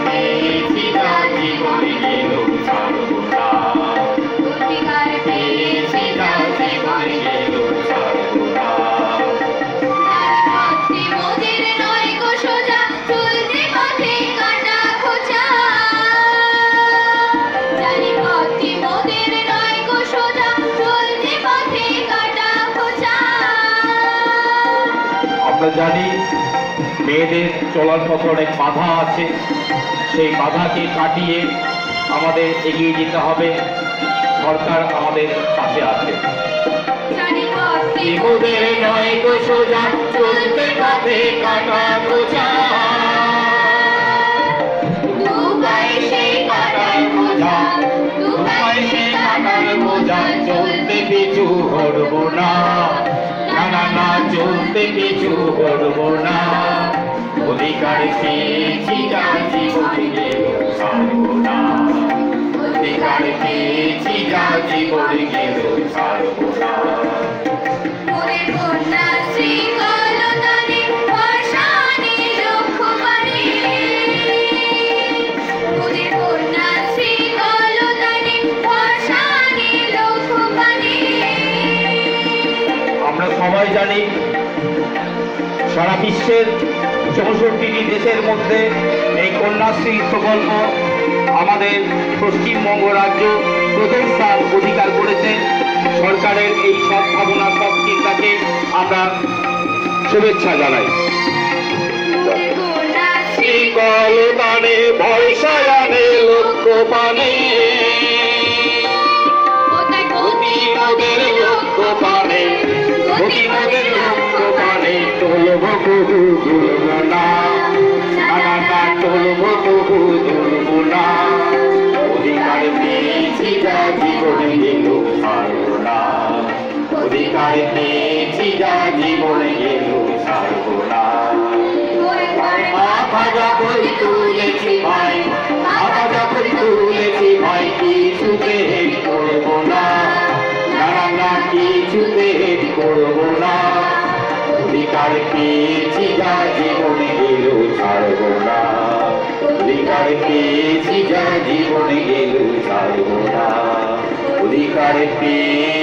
পেয়েছি যা জীবনে গেল ছাড়বো না, অধিকার পেয়েছি যা জীবনে গেল ছাড়বো না। পথে মোদের নয় গো সোজা, চলতে পথে কাটা খোঁচা। জানি পথে মোদের নয় গো সোজা, চলতে পথে কাটা খোঁচা। আমরা জানি মেয়েদের চলার পথে অনেক বাধা আছে, সেই বাধাকে কাটিয়ে আমাদের এগিয়ে যেতে হবে। সরকার আমাদের পাশে আছে। জানি পথে মোদের নয় গো সোজা, চলতে পথে কাটা খোঁচা। দুপায়ে সেই কাটার খোঁচা, দুপায়ে সেই কাটার খোঁচা। চলতে পিছু হটবো না, না না না চলতে পিছু হটবো না, অধিকার পেয়েছি যা জীবনে গেল ছাড়বো না, অধিকার পেয়েছি যা জীবনে গেল ছাড়বো না। মোদের কন্যা শ্রীকলতানে বর্ষানি লক্ষ্যপানে। মোদের কন্যা শ্রীকলতানে বর্ষানি লক্ষ্যপানে। আমরা সবাই জানি সারা বিশ্বের 64টি দেশের মধ্যে এই কন্যাশ্রী প্রকল্প আমাদের পশ্চিমবঙ্গ রাজ্য প্রথম স্থান অধিকার করেছে। সরকারের এই সব ভাবনা সব চিন্তাকে আমরা শুভেচ্ছা জানাই। মোদের কন্যা কলতানে ভরসায় আনে লক্ষ্য পানে, গতি মোদের লক্ষ্য পানে, গতি মোদের লক্ষ্য পানে, চলবো বহু দুলব না, না না না চলবো বহু দুলব না, অধিকার পেয়েছি যা জীবনে গেল ছাড়বো না, অধিকার পেয়েছি যা জীবনে গেল ছাড়বো না। মাথা যখন তুলেছি ভাই, মাথা যখন তুলেছি ভাই, কিছুতে হেট করবো না, না না না কিছুতে হেট করবো না, অধিকার পেয়েছি যা জীবনে গেল ছাড়বো না, অধিকার পেয়েছি যা জীবনে গেল ছাড়বো না, অধিকার পেয়ে